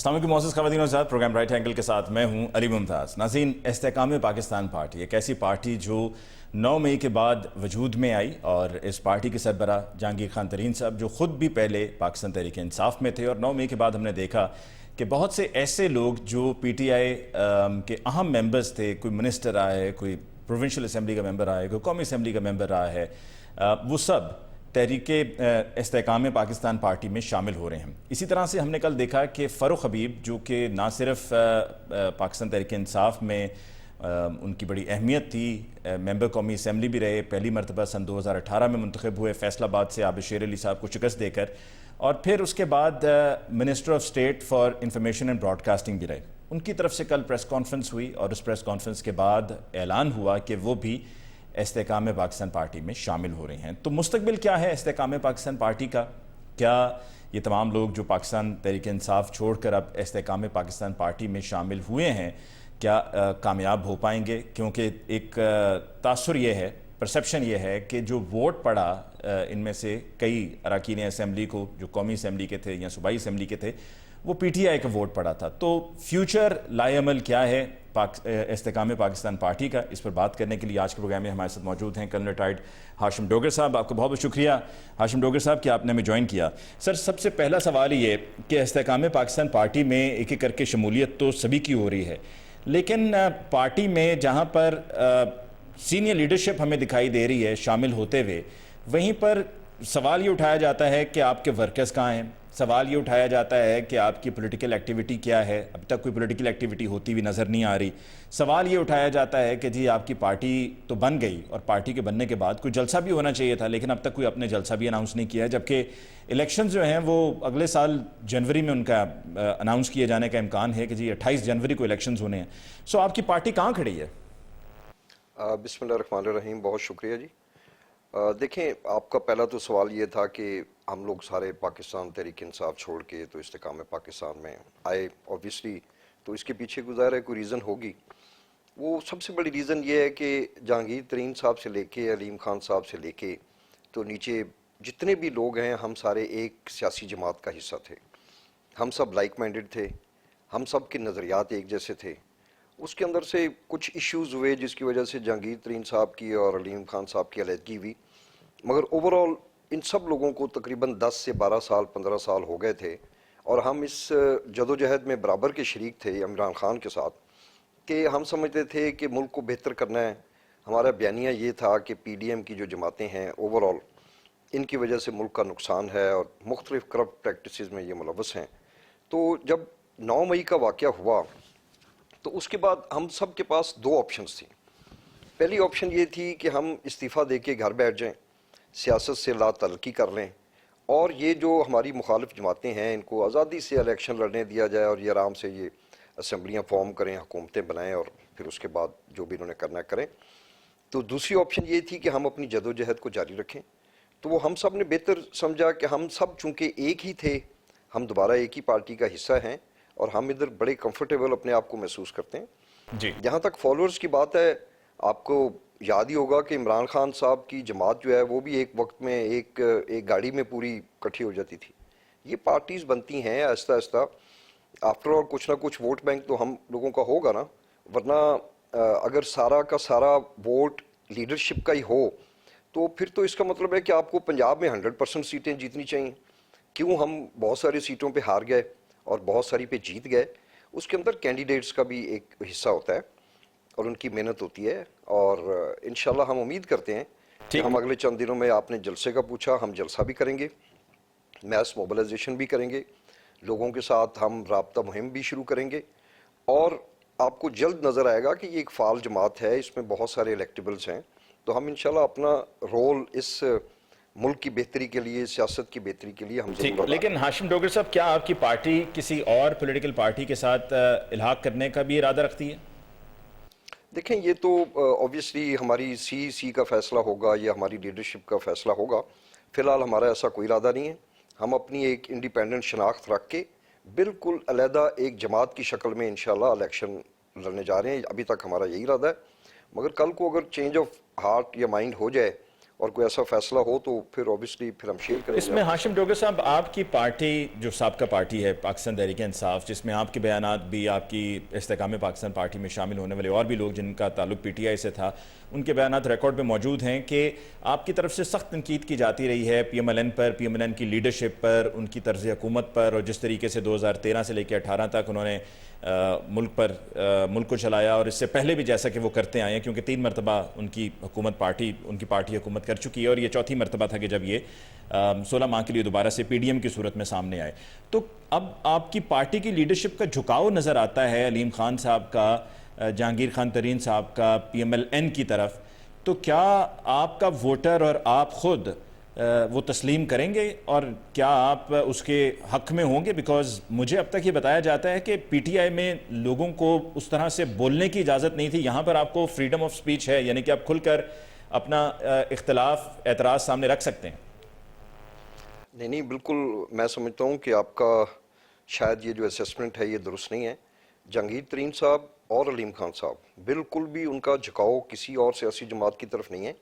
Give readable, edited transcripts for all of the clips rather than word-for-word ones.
السلام علیکم معزز خواتین و حضرات، پروگرام رائٹ اینگل کے ساتھ میں ہوں علی ممتاز۔ ناظرین، استحکام پاکستان پارٹی ایک ایسی پارٹی جو 9 مئی کے بعد وجود میں آئی، اور اس پارٹی کے سربراہ جہانگیر خان ترین صاحب جو خود بھی پہلے پاکستان تحریک انصاف میں تھے، اور 9 مئی کے بعد ہم نے دیکھا کہ بہت سے ایسے لوگ جو پی ٹی آئی کے اہم ممبرز تھے، کوئی منسٹر رہا ہے، کوئی پروونشل اسمبلی کا ممبر رہا ہے، کوئی قومی اسمبلی کا ممبر رہا ہے، وہ سب تحریک استحکام پاکستان پارٹی میں شامل ہو رہے ہیں۔ اسی طرح سے ہم نے کل دیکھا کہ فاروق حبیب جو کہ نہ صرف پاکستان تحریک انصاف میں ان کی بڑی اہمیت تھی، ممبر قومی اسمبلی بھی رہے، پہلی مرتبہ سن 2018 میں منتخب ہوئے فیصل آباد سے عابد شیر علی صاحب کو شکست دے کر، اور پھر اس کے بعد minister of state for information and broadcasting بھی رہے۔ ان کی طرف سے کل پریس کانفرنس ہوئی، اور اس پریس کانفرنس کے بعد اعلان ہوا کہ وہ بھی استحکام پاکستان پارٹی میں شامل ہو رہے ہیں۔ تو مستقبل کیا ہے استحکام پاکستان پارٹی کا؟ کیا یہ تمام لوگ جو پاکستان تحریک انصاف چھوڑ کر اب استحکام پاکستان پارٹی میں شامل ہوئے ہیں، کیا کامیاب ہو پائیں گے؟ کیونکہ ایک تاثر یہ ہے، پرسیپشن یہ ہے کہ جو ووٹ پڑا ان میں سے کئی اراکین اسمبلی کو جو قومی اسمبلی کے تھے یا صوبائی اسمبلی کے تھے، وہ پی ٹی آئی کا ووٹ پڑا تھا۔ تو فیوچر لائے عمل کیا ہے استحکام پاکستان پارٹی کا؟ اس پر بات کرنے کے لیے آج کے پروگرام میں ہمارے ساتھ موجود ہیں کرنل ریٹائرڈ ہاشم ڈوگر صاحب۔ آپ کو بہت بہت شکریہ ہاشم ڈوگر صاحب کہ آپ نے ہمیں جوائن کیا۔ سر، سب سے پہلا سوال یہ کہ استحکام پاکستان پارٹی میں ایک ایک کر کے شمولیت تو سبھی کی ہو رہی ہے، لیکن پارٹی میں جہاں پر سینئر لیڈرشپ ہمیں دکھائی دے رہی ہے شامل ہوتے ہوئے، وہیں پر سوال یہ اٹھایا جاتا ہے کہ آپ کے ورکرز کہاں ہیں؟ سوال یہ اٹھایا جاتا ہے کہ آپ کی پولیٹیکل ایکٹیویٹی کیا ہے؟ اب تک کوئی پولیٹیکل ایکٹیویٹی ہوتی بھی نظر نہیں آ رہی۔ سوال یہ اٹھایا جاتا ہے کہ جی آپ کی پارٹی تو بن گئی، اور پارٹی کے بننے کے بعد کوئی جلسہ بھی ہونا چاہیے تھا، لیکن اب تک کوئی اپنے جلسہ بھی اناؤنس نہیں کیا ہے، جبکہ الیکشن جو ہیں وہ اگلے سال جنوری میں ان کا اناؤنس کیے جانے کا امکان ہے کہ جی 28 جنوری کو الیکشنز ہونے ہیں۔ سو آپ کی پارٹی کہاں کھڑی ہے؟ بسم اللہ الرحمن الرحیم، بہت شکریہ جی۔ دیکھیں، آپ کا پہلا تو سوال یہ تھا کہ ہم لوگ سارے پاکستان تحریک انصاف چھوڑ کے تو استحکام پاکستان میں آئے، اوبیسلی تو اس کے پیچھے گزارا کوئی ریزن ہوگی۔ وہ سب سے بڑی ریزن یہ ہے کہ جہانگیر ترین صاحب سے لے کے علیم خان صاحب سے لے کے تو نیچے جتنے بھی لوگ ہیں، ہم سارے ایک سیاسی جماعت کا حصہ تھے، ہم سب لائک مائنڈڈ تھے، ہم سب کے نظریات ایک جیسے تھے۔ اس کے اندر سے کچھ ایشوز ہوئے جس کی وجہ سے جہانگیر ترین صاحب کی اور علیم خان صاحب کی علیحدگی ہوئی، مگر اوورال ان سب لوگوں کو تقریباً 10 سے 12 سال 15 سال ہو گئے تھے، اور ہم اس جدوجہد میں برابر کے شریک تھے عمران خان کے ساتھ، کہ ہم سمجھتے تھے کہ ملک کو بہتر کرنا ہے۔ ہمارا بیانیہ یہ تھا کہ پی ڈی ایم کی جو جماعتیں ہیں اوورال ان کی وجہ سے ملک کا نقصان ہے، اور مختلف کرپٹ پریکٹسز میں یہ ملوث ہیں۔ تو جب 9 مئی کا واقعہ ہوا تو اس کے بعد ہم سب کے پاس 2 آپشنز تھیں۔ پہلی آپشن یہ تھی کہ ہم استعفیٰ دے کے گھر بیٹھ جائیں، سیاست سے لا تعلقی کر لیں، اور یہ جو ہماری مخالف جماعتیں ہیں ان کو آزادی سے الیکشن لڑنے دیا جائے، اور یہ آرام سے یہ اسمبلیاں فارم کریں، حکومتیں بنائیں، اور پھر اس کے بعد جو بھی انہوں نے کرنا کریں۔ تو دوسری آپشن یہ تھی کہ ہم اپنی جدوجہد کو جاری رکھیں۔ تو وہ ہم سب نے بہتر سمجھا کہ ہم سب چونکہ ایک ہی تھے، ہم دوبارہ ایک ہی پارٹی کا حصہ ہیں، اور ہم ادھر بڑے کمفرٹیبل اپنے آپ کو محسوس کرتے ہیں۔ جی، جہاں تک فالوورز کی بات ہے، آپ کو یاد ہی ہوگا کہ عمران خان صاحب کی جماعت جو ہے وہ بھی ایک وقت میں ایک گاڑی میں پوری اکٹھی ہو جاتی تھی۔ یہ پارٹیز بنتی ہیں آہستہ آہستہ، آفٹر آل کچھ نہ کچھ ووٹ بینک تو ہم لوگوں کا ہوگا نا، ورنہ اگر سارا کا سارا ووٹ لیڈرشپ کا ہی ہو تو پھر تو اس کا مطلب ہے کہ آپ کو پنجاب میں 100% سیٹیں جیتنی چاہیے۔ کیوں ہم بہت ساری سیٹوں پہ ہار گئے اور بہت ساری پہ جیت گئے؟ اس کے اندر کینڈیڈیٹس کا بھی ایک حصہ ہوتا ہے اور ان کی محنت ہوتی ہے، اور انشاءاللہ ہم امید کرتے ہیں کہ ہم اگلے چند دنوں میں، آپ نے جلسے کا پوچھا، ہم جلسہ بھی کریں گے، میس موبلائزیشن بھی کریں گے، لوگوں کے ساتھ ہم رابطہ مہم بھی شروع کریں گے، اور آپ کو جلد نظر آئے گا کہ یہ ایک فعال جماعت ہے، اس میں بہت سارے الیکٹیبلز ہیں۔ تو ہم انشاءاللہ اپنا رول اس ملک کی بہتری کے لیے، سیاست کی بہتری کے لیے ہم ضرور ادا کریں۔ لیکن ہاشم ڈوگر صاحب، کیا آپ کی پارٹی کسی اور پولیٹیکل پارٹی کے ساتھ الحاق کرنے کا بھی ارادہ رکھتی ہے؟ دیکھیں، یہ تو اوبیسلی ہماری سی کا فیصلہ ہوگا، یا ہماری لیڈرشپ کا فیصلہ ہوگا۔ فی الحال ہمارا ایسا کوئی ارادہ نہیں ہے۔ ہم اپنی ایک انڈیپینڈنٹ شناخت رکھ کے بالکل علیحدہ ایک جماعت کی شکل میں انشاءاللہ الیکشن لڑنے جا رہے ہیں۔ ابھی تک ہمارا یہی ارادہ ہے، مگر کل کو اگر چینج آف ہارٹ یا مائنڈ ہو جائے اور کوئی ایسا فیصلہ ہو تو پھر اوبیسلی پھر ہم شیئر کریں گے. اس میں ہاشم ڈوگر صاحب آپ کی پارٹی جو سابقہ پارٹی ہے پاکستان تحریک انصاف، جس میں آپ کے بیانات بھی آپ کی استحکام پاکستان پارٹی میں شامل ہونے والے اور بھی لوگ جن کا تعلق پی ٹی آئی سے تھا، ان کے بیانات ریکارڈ پہ موجود ہیں کہ آپ کی طرف سے سخت تنقید کی جاتی رہی ہے پی ایم ایل این پر، پی ایم ایل این کی لیڈرشپ پر، ان کی طرز حکومت پر، اور جس طریقے سے 2013 سے لے کے 18 تک انہوں نے ملک کو چلایا، اور اس سے پہلے بھی جیسا کہ وہ کرتے آئے ہیں، کیونکہ 3 مرتبہ ان کی پارٹی حکومت کر چکی ہے، اور یہ چوتھی مرتبہ تھا کہ جب یہ 16 ماہ کے لیے دوبارہ سے پی ڈی ایم کی صورت میں سامنے آئے. تو اب آپ کی پارٹی کی لیڈرشپ کا جھکاؤ نظر آتا ہے علیم خان صاحب کا، جہانگیر خان ترین صاحب کا پی ایم ایل این کی طرف. تو کیا آپ کا ووٹر اور آپ خود وہ تسلیم کریں گے، اور کیا آپ اس کے حق میں ہوں گے؟ بیکاز مجھے اب تک یہ بتایا جاتا ہے کہ پی ٹی آئی میں لوگوں کو اس طرح سے بولنے کی اجازت نہیں تھی. یہاں پر آپ کو فریڈم آف سپیچ ہے، یعنی کہ آپ کھل کر اپنا اختلاف، اعتراض سامنے رکھ سکتے ہیں. نہیں بالکل، میں سمجھتا ہوں کہ آپ کا شاید یہ جو اسیسمنٹ ہے یہ درست نہیں ہے. جہانگیر ترین صاحب اور علیم خان صاحب بالکل بھی ان کا جھکاؤ کسی اور سیاسی جماعت کی طرف نہیں ہے.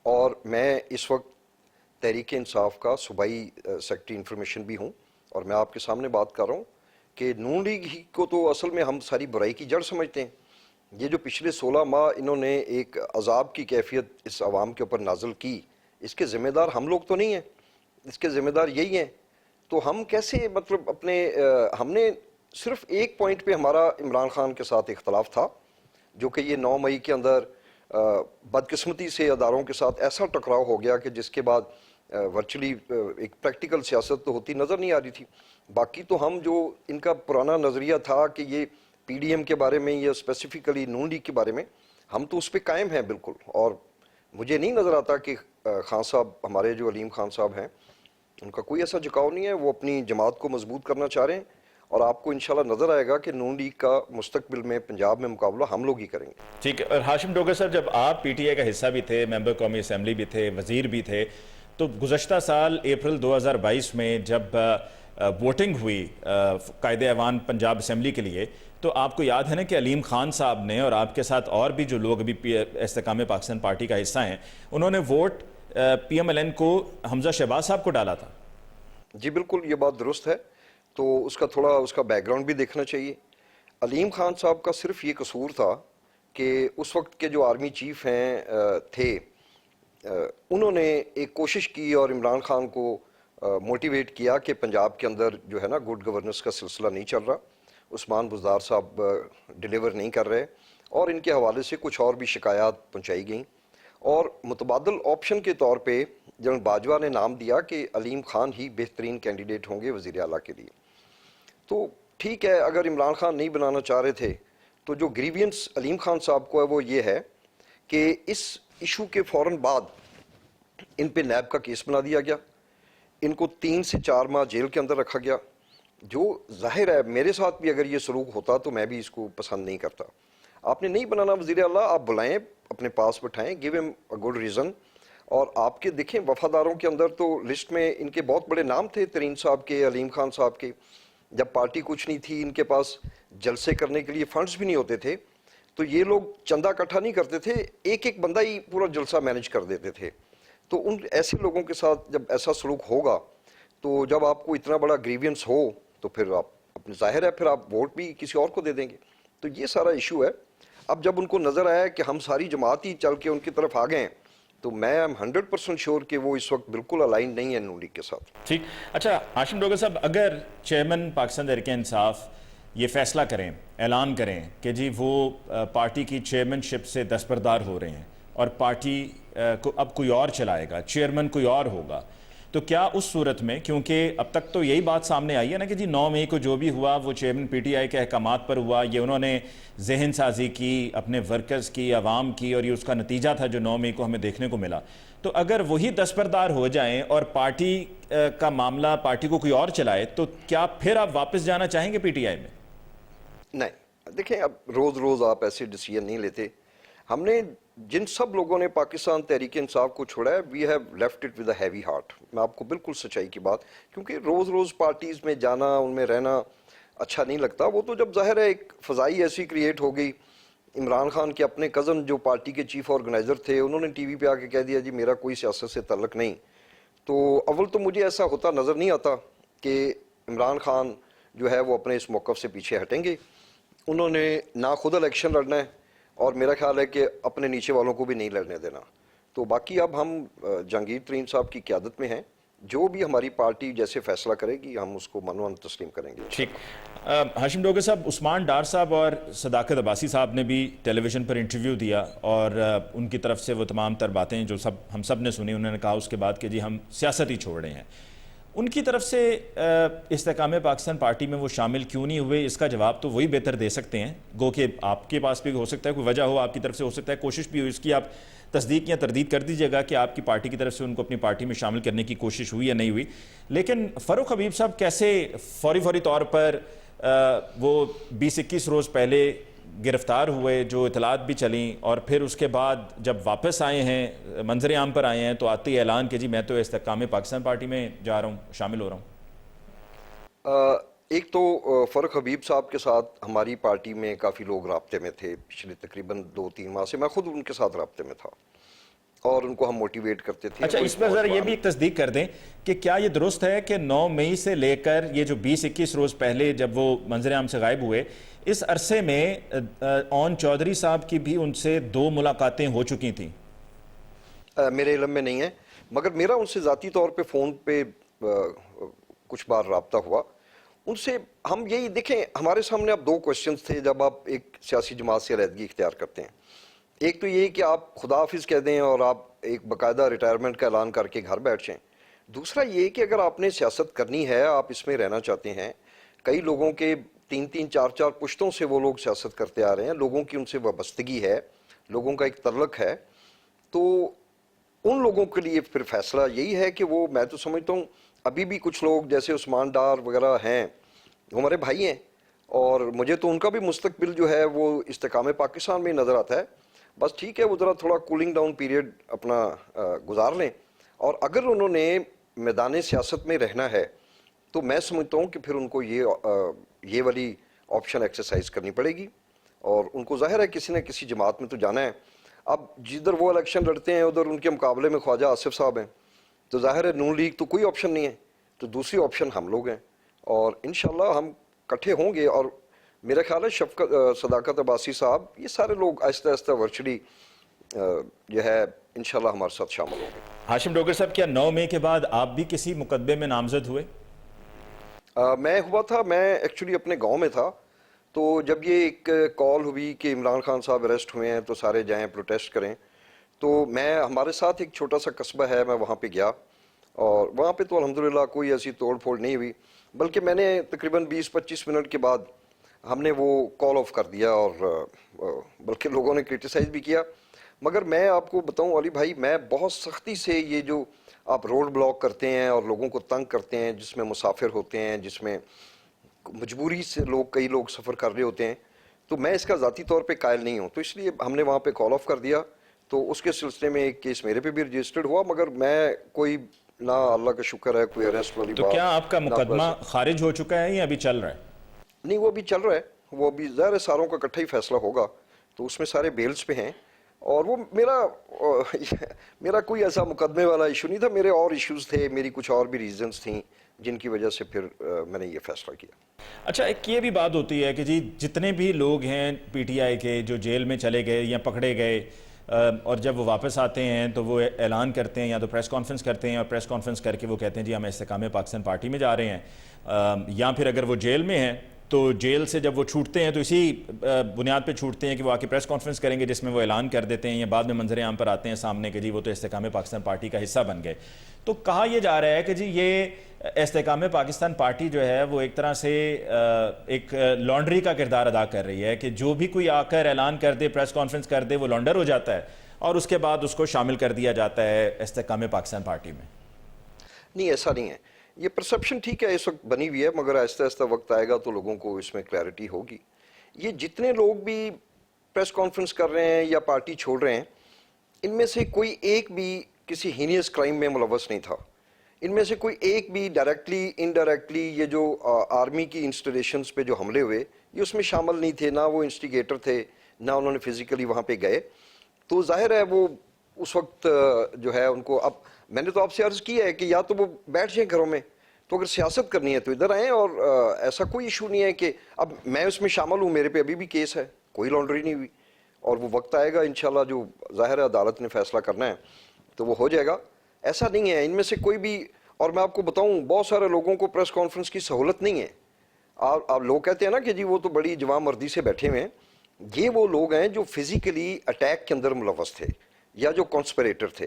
اور میں اس وقت تحریک انصاف کا صوبائی سیکرٹری انفارمیشن بھی ہوں، اور میں آپ کے سامنے بات کر رہا ہوں کہ نون لیگ ہی کو تو اصل میں ہم ساری برائی کی جڑ سمجھتے ہیں. یہ جو پچھلے 16 ماہ انہوں نے ایک عذاب کی کیفیت اس عوام کے اوپر نازل کی، اس کے ذمہ دار ہم لوگ تو نہیں ہیں، اس کے ذمہ دار یہی ہیں. تو ہم کیسے مطلب ہم نے صرف ایک پوائنٹ پہ ہمارا عمران خان کے ساتھ اختلاف تھا، جو کہ یہ 9 مئی کے اندر بدقسمتی سے اداروں کے ساتھ ایسا ٹکراؤ ہو گیا کہ جس کے بعد ورچولی ایک پریکٹیکل سیاست تو ہوتی نظر نہیں آ رہی تھی. باقی تو ہم جو ان کا پرانا نظریہ تھا کہ یہ پی ڈی ایم کے بارے میں یا اسپیسیفکلی نون لیگ کے بارے میں، ہم تو اس پہ قائم ہیں بالکل. اور مجھے نہیں نظر آتا کہ خان صاحب، ہمارے جو علیم خان صاحب ہیں، ان کا کوئی ایسا جھکاؤ نہیں ہے. وہ اپنی جماعت کو مضبوط کرنا چاہ رہے ہیں، اور آپ کو انشاءاللہ نظر آئے گا کہ نون لیگ کا مستقبل میں پنجاب میں مقابلہ ہم لوگ ہی کریں گے. ٹھیک ہے. اور ہاشم ڈوگر صاحب، جب آپ پی ٹی آئی کا حصہ بھی تھے، ممبر قومی اسمبلی بھی تھے، وزیر بھی تھے، تو گزشتہ سال اپریل 2022 میں جب ووٹنگ ہوئی قائد ایوان پنجاب اسمبلی کے لیے، تو آپ کو یاد ہے نا کہ علیم خان صاحب نے اور آپ کے ساتھ اور بھی جو لوگ ابھی استحکام پاکستان پارٹی کا حصہ ہیں، انہوں نے vote P M L N کو حمزہ شہباز صاحب کو ڈالا تھا. جی بالکل، یہ بات درست ہے. تو اس کا تھوڑا اس کا بیک گراؤنڈ بھی دیکھنا چاہیے. علیم خان صاحب کا صرف یہ قصور تھا کہ اس وقت کے جو آرمی چیف ہیں تھے، انہوں نے ایک کوشش کی اور عمران خان کو موٹیویٹ کیا کہ پنجاب کے اندر جو ہے نا گڈ گورننس کا سلسلہ نہیں چل رہا، عثمان بزدار صاحب ڈیلیور نہیں کر رہے، اور ان کے حوالے سے کچھ اور بھی شکایات پہنچائی گئیں. اور متبادل آپشن کے طور پہ جنرل باجوہ نے نام دیا کہ علیم خان ہی بہترین کینڈیڈیٹ ہوں گے وزیر اعلیٰ کے لیے. تو ٹھیک ہے، اگر عمران خان نہیں بنانا چاہ رہے تھے تو جو گریوینس علیم خان صاحب کو ہے وہ یہ ہے کہ اس ایشو کے فوراً بعد ان پہ نیب کا کیس بنا دیا گیا، ان کو 3 سے 4 ماہ جیل کے اندر رکھا گیا. جو ظاہر ہے میرے ساتھ بھی اگر یہ سلوک ہوتا تو میں بھی اس کو پسند نہیں کرتا. آپ نے نہیں بنانا وزیر اعلیٰ، آپ بلائیں، اپنے پاس بٹھائیں، گیو ہم اے گڈ ریزن. اور آپ کے دیکھیں وفاداروں کے اندر تو لسٹ میں ان کے بہت بڑے نام تھے، ترین صاحب کے، علیم خان صاحب کے. جب پارٹی کچھ نہیں تھی، ان کے پاس جلسے کرنے کے لیے فنڈز بھی نہیں ہوتے تھے، تو یہ لوگ چندہ اکٹھا نہیں کرتے تھے، ایک ایک بندہ ہی پورا جلسہ مینج کر دیتے تھے. تو ان ایسے لوگوں کے ساتھ جب ایسا سلوک ہوگا، تو جب آپ کو اتنا بڑا گریوینس ہو تو پھر آپ اپنے ظاہر ہے پھر آپ ووٹ بھی کسی اور کو دے دیں گے. تو یہ سارا ایشو ہے. اب جب ان کو نظر آیا کہ ہم ساری جماعت ہی چل کے ان کی طرف آ گئے ہیں، تو میں 100% شیور کہ وہ اس وقت بالکل الائن نہیں ہے نون لیگ کے ساتھ. ٹھیک. اچھا ہاشم ڈوگر صاحب، اگر چیئرمین پاکستان تحریک انصاف یہ فیصلہ کریں، اعلان کریں کہ جی وہ پارٹی کی چیئرمین شپ سے دستبردار ہو رہے ہیں اور پارٹی کو اب کوئی اور چلائے گا، چیئرمین کوئی اور ہوگا، تو کیا اس صورت میں، کیونکہ اب تک تو یہی بات سامنے آئی ہے نا کہ جی 9 مئی کو جو بھی ہوا وہ چیئرمین پی ٹی آئی کے احکامات پر ہوا، یہ انہوں نے ذہن سازی کی اپنے ورکرز کی، عوام کی، اور یہ اس کا نتیجہ تھا جو 9 مئی کو ہمیں دیکھنے کو ملا. تو اگر وہی دستبردار ہو جائیں اور پارٹی کا معاملہ پارٹی کو کوئی اور چلائے، تو کیا پھر آپ واپس جانا چاہیں گے پی ٹی آئی میں؟ نہیں، دیکھیں اب روز روز آپ ایسے ڈیسیژن نہیں لیتے. ہم نے جن سب لوگوں نے پاکستان تحریک انصاف کو چھوڑا ہے، we have left it with a heavy heart. میں آپ کو بالکل سچائی کی بات، کیونکہ روز روز پارٹیز میں جانا، ان میں رہنا اچھا نہیں لگتا. وہ تو جب ظاہر ہے ایک فضائی ایسی کریٹ ہو گئی عمران خان کے اپنے کزن جو پارٹی کے چیف آرگنائزر تھے انہوں نے ٹی وی پہ آ کے کہہ دیا جی میرا کوئی سیاست سے تعلق نہیں. تو اول تو مجھے ایسا ہوتا نظر نہیں آتا کہ عمران خان جو ہے وہ اپنے اس موقف سے پیچھے ہٹیں گے. انہوں نے نہ خود الیکشن لڑنا ہے اور میرا خیال ہے کہ اپنے نیچے والوں کو بھی نہیں لڑنے دینا. تو باقی اب ہم جہانگیر ترین صاحب کی قیادت میں ہیں, جو بھی ہماری پارٹی جیسے فیصلہ کرے گی ہم اس کو منوان تسلیم کریں گے. ٹھیک. ہاشم ڈوگر صاحب, عثمان ڈار صاحب اور صداقت عباسی صاحب نے بھی ٹیلی ویژن پر انٹرویو دیا اور ان کی طرف سے وہ تمام تر باتیں جو ہم سب نے سنی, انہوں نے کہا اس کے بعد کہ جی ہم سیاست ہی چھوڑ رہے ہیں. ان کی طرف سے استحکام پاکستان پارٹی میں وہ شامل کیوں نہیں ہوئے, اس کا جواب تو وہی بہتر دے سکتے ہیں. گو کہ آپ کے پاس بھی ہو سکتا ہے کوئی وجہ ہو, آپ کی طرف سے ہو سکتا ہے کوشش بھی ہو, اس کی آپ تصدیق یا تردید کر دیجیے گا کہ آپ کی پارٹی کی طرف سے ان کو اپنی پارٹی میں شامل کرنے کی کوشش ہوئی یا نہیں ہوئی. لیکن فاروق حبیب صاحب کیسے فوری طور پر وہ 20-21 روز پہلے گرفتار ہوئے, جو اطلاعات بھی چلیں, اور پھر اس کے بعد جب واپس آئے ہیں, منظر عام پر آئے ہیں, تو آتے ہی اعلان کہ جی میں تو استحکام پاکستان پارٹی میں جا رہا ہوں, شامل ہو رہا ہوں. ایک تو فرق حبیب صاحب کے ساتھ ہماری پارٹی میں کافی لوگ رابطے میں تھے پچھلے تقریباً 2-3 ماہ سے. میں خود ان کے ساتھ رابطے میں تھا اور ان کو ہم موٹیویٹ کرتے تھے. اچھا, اس میں ذرا یہ بھی ایک تصدیق کر دیں کہ کیا یہ درست ہے کہ 9 مئی سے لے کر یہ جو 20-21 روز پہلے جب وہ منظر عام سے غائب ہوئے, اس عرصے میں اون چودھری صاحب کی بھی ان سے 2 ملاقاتیں ہو چکی تھیں؟ میرے علم میں نہیں ہے, مگر میرا ان سے ذاتی طور پہ فون پہ کچھ بار رابطہ ہوا. ان سے ہم یہی دیکھیں, ہمارے سامنے اب 2 کوشچنز تھے جب آپ ایک سیاسی جماعت سے علیحدگی اختیار کرتے ہیں. ایک تو یہ کہ آپ خدا حافظ کہہ دیں اور آپ ایک باقاعدہ ریٹائرمنٹ کا اعلان کر کے گھر بیٹھ جائیں. دوسرا یہ کہ اگر آپ نے سیاست کرنی ہے, آپ اس میں رہنا چاہتے ہیں, کئی لوگوں کے 3-3 4-4 پشتوں سے وہ لوگ سیاست کرتے آ رہے ہیں, لوگوں کی ان سے وابستگی ہے, لوگوں کا ایک تعلق ہے, تو ان لوگوں کے لیے پھر فیصلہ یہی ہے کہ وہ, میں تو سمجھتا ہوں ابھی بھی کچھ لوگ جیسے عثمان ڈار وغیرہ ہیں وہ ہمارے بھائی ہیں, اور مجھے تو ان کا بھی مستقبل جو ہے وہ استحکام پاکستان میں نظر آتا ہے. بس ٹھیک ہے, وہ ذرا تھوڑا کولنگ ڈاؤن پیریڈ اپنا گزار لیں, اور اگر انہوں نے میدان سیاست میں رہنا ہے تو میں سمجھتا ہوں کہ پھر ان کو یہ والی آپشن ایکسرسائز کرنی پڑے گی, اور ان کو ظاہر ہے کسی نہ کسی جماعت میں تو جانا ہے. اب جدھر وہ الیکشن لڑتے ہیں ادھر ان کے مقابلے میں خواجہ آصف صاحب ہیں, تو ظاہر ہے نون لیگ تو کوئی آپشن نہیں ہے, تو دوسری آپشن ہم لوگ ہیں, اور انشاءاللہ ہم اکٹھے ہوں گے. اور میرا خیال ہے صداقت عباسی صاحب, یہ سارے لوگ آہستہ آہستہ ورچولی جو ہے انشاءاللہ ہمارے ساتھ شامل ہوں گے. ہاشم ڈوگر صاحب, کیا 9 مئی کے بعد آپ بھی کسی مقدمے میں نامزد ہوئے؟ میں ہوا تھا, میں ایکچولی اپنے گاؤں میں تھا, تو جب یہ ایک کال ہوئی کہ عمران خان صاحب اریسٹ ہوئے ہیں تو سارے جائیں پروٹیسٹ کریں, تو میں, ہمارے ساتھ ایک چھوٹا سا قصبہ ہے, میں وہاں پہ گیا, اور وہاں پہ تو الحمدللہ کوئی ایسی توڑ پھوڑ نہیں ہوئی, بلکہ میں نے تقریباً 20-25 منٹ کے بعد ہم نے وہ کال آف کر دیا, اور بلکہ لوگوں نے کرٹیسائز بھی کیا. مگر میں آپ کو بتاؤں علی بھائی, میں بہت سختی سے یہ جو آپ روڈ بلاک کرتے ہیں اور لوگوں کو تنگ کرتے ہیں, جس میں مسافر ہوتے ہیں, جس میں مجبوری سے کئی لوگ سفر کر رہے ہوتے ہیں, تو میں اس کا ذاتی طور پہ قائل نہیں ہوں. تو اس لیے ہم نے وہاں پہ کال آف کر دیا, تو اس کے سلسلے میں ایک کیس میرے پہ بھی رجسٹرڈ ہوا, مگر میں کوئی نہ, اللہ کا شکر ہے, کوئی اریسٹ والی بات. تو کیا آپ کا مقدمہ خارج ہو چکا ہے یا ابھی چل رہا ہے؟ نہیں, وہ ابھی چل رہا ہے, وہ ابھی ظاہر ساروں کا اکٹھا ہی فیصلہ ہوگا, تو اس میں سارے بیلز پہ ہیں, اور وہ میرا کوئی ایسا مقدمے والا ایشو نہیں تھا, میرے اور ایشوز تھے, میری کچھ اور بھی ریزنز تھیں جن کی وجہ سے پھر میں نے یہ فیصلہ کیا. اچھا, ایک یہ بھی بات ہوتی ہے کہ جی جتنے بھی لوگ ہیں پی ٹی آئی کے جو جیل میں چلے گئے یا پکڑے گئے, اور جب وہ واپس آتے ہیں تو وہ اعلان کرتے ہیں یا تو پریس کانفرنس کرتے ہیں, اور پریس کانفرنس کر کے وہ کہتے ہیں جی ہم استحکام پاکستان پارٹی میں جا رہے ہیں, یا پھر اگر وہ جیل میں ہیں تو جیل سے جب وہ چھوٹتے ہیں تو اسی بنیاد پہ چھوٹتے ہیں کہ وہ آ کے پریس کانفرنس کریں گے جس میں وہ اعلان کر دیتے ہیں, یا بعد میں منظر عام پر آتے ہیں سامنے کہ جی وہ تو استحکام پاکستان پارٹی کا حصہ بن گئے. تو کہا یہ جا رہا ہے کہ جی یہ استحکام پاکستان پارٹی جو ہے وہ ایک طرح سے ایک لانڈری کا کردار ادا کر رہی ہے, کہ جو بھی کوئی آ کر اعلان کر دے, پریس کانفرنس کر دے, وہ لانڈر ہو جاتا ہے, اور اس کے بعد اس کو شامل کر دیا جاتا ہے استحکام پاکستان پارٹی میں. نہیں, ایسا نہیں ہے. یہ پرسپشن ٹھیک ہے اس وقت بنی ہوئی ہے, مگر آہستہ آہستہ وقت آئے گا تو لوگوں کو اس میں کلیئرٹی ہوگی. یہ جتنے لوگ بھی پریس کانفرنس کر رہے ہیں یا پارٹی چھوڑ رہے ہیں, ان میں سے کوئی ایک بھی کسی ہینیس کرائم میں ملوث نہیں تھا. ان میں سے کوئی ایک بھی ڈائریکٹلی انڈائریکٹلی یہ جو آرمی کی انسٹالیشنز پہ جو حملے ہوئے یہ اس میں شامل نہیں تھے, نہ وہ انسٹیگیٹر تھے, نہ انہوں نے فزیکلی وہاں پہ گئے. تو ظاہر ہے وہ اس وقت جو ہے ان کو, اب میں نے تو آپ سے عرض کی ہے کہ یا تو وہ بیٹھ جائیں گھروں میں, تو اگر سیاست کرنی ہے تو ادھر آئیں, اور ایسا کوئی ایشو نہیں ہے کہ اب میں اس میں شامل ہوں, میرے پہ ابھی بھی کیس ہے, کوئی لانڈری نہیں ہوئی, اور وہ وقت آئے گا انشاءاللہ جو ظاہر ہے عدالت نے فیصلہ کرنا ہے تو وہ ہو جائے گا. ایسا نہیں ہے ان میں سے کوئی بھی. اور میں آپ کو بتاؤں بہت سارے لوگوں کو پریس کانفرنس کی سہولت نہیں ہے. آپ لوگ کہتے ہیں نا کہ جی وہ تو بڑی جوان مردی سے بیٹھے ہوئے ہیں, یہ وہ لوگ ہیں جو فزیکلی اٹیک کے اندر ملوث تھے یا جو کانسپریٹر تھے,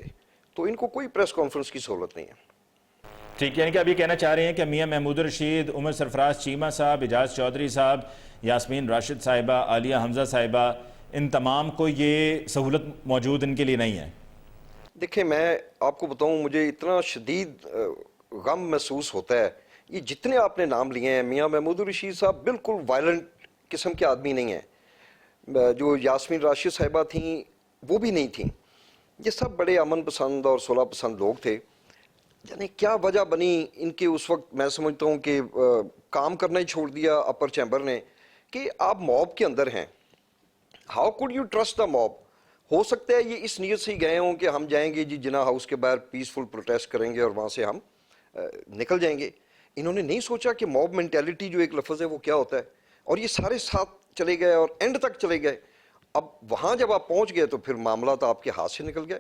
تو ان کو کوئی پریس کانفرنس کی سہولت نہیں ہے. ٹھیک, یعنی کہ اب یہ کہنا چاہ رہے ہیں کہ میاں محمود الرشید, عمر سرفراز چیمہ صاحب, اعجاز چودھری صاحب, یاسمین راشد صاحبہ, عالیہ حمزہ صاحبہ, ان تمام کو یہ سہولت موجود ان کے لیے نہیں ہے. دیکھیں میں آپ کو بتاؤں, مجھے اتنا شدید غم محسوس ہوتا ہے. یہ جتنے آپ نے نام لیے ہیں, میاں محمود الرشید صاحب بالکل وائلنٹ قسم کے آدمی نہیں ہیں, جو یاسمین راشد صاحبہ تھیں وہ بھی نہیں تھیں, یہ سب بڑے امن پسند اور صلح پسند لوگ تھے. یعنی کیا وجہ بنی ان کے اس وقت, میں سمجھتا ہوں کہ کام کرنا ہی چھوڑ دیا اپر چیمبر نے, کہ آپ موب کے اندر ہیں. How could you trust the mob? ہو سکتا ہے یہ اس نیت سے ہی گئے ہوں کہ ہم جائیں گے جی جناح ہاؤس کے باہر پیسفل پروٹیسٹ کریں گے اور وہاں سے ہم نکل جائیں گے. انہوں نے نہیں سوچا کہ موب مینٹیلٹی جو ایک لفظ ہے وہ کیا ہوتا ہے, اور یہ سارے ساتھ چلے گئے اور اینڈ تک چلے گئے. اب وہاں جب آپ پہنچ گئے تو پھر معاملہ تو آپ کے ہاتھ سے نکل گئے.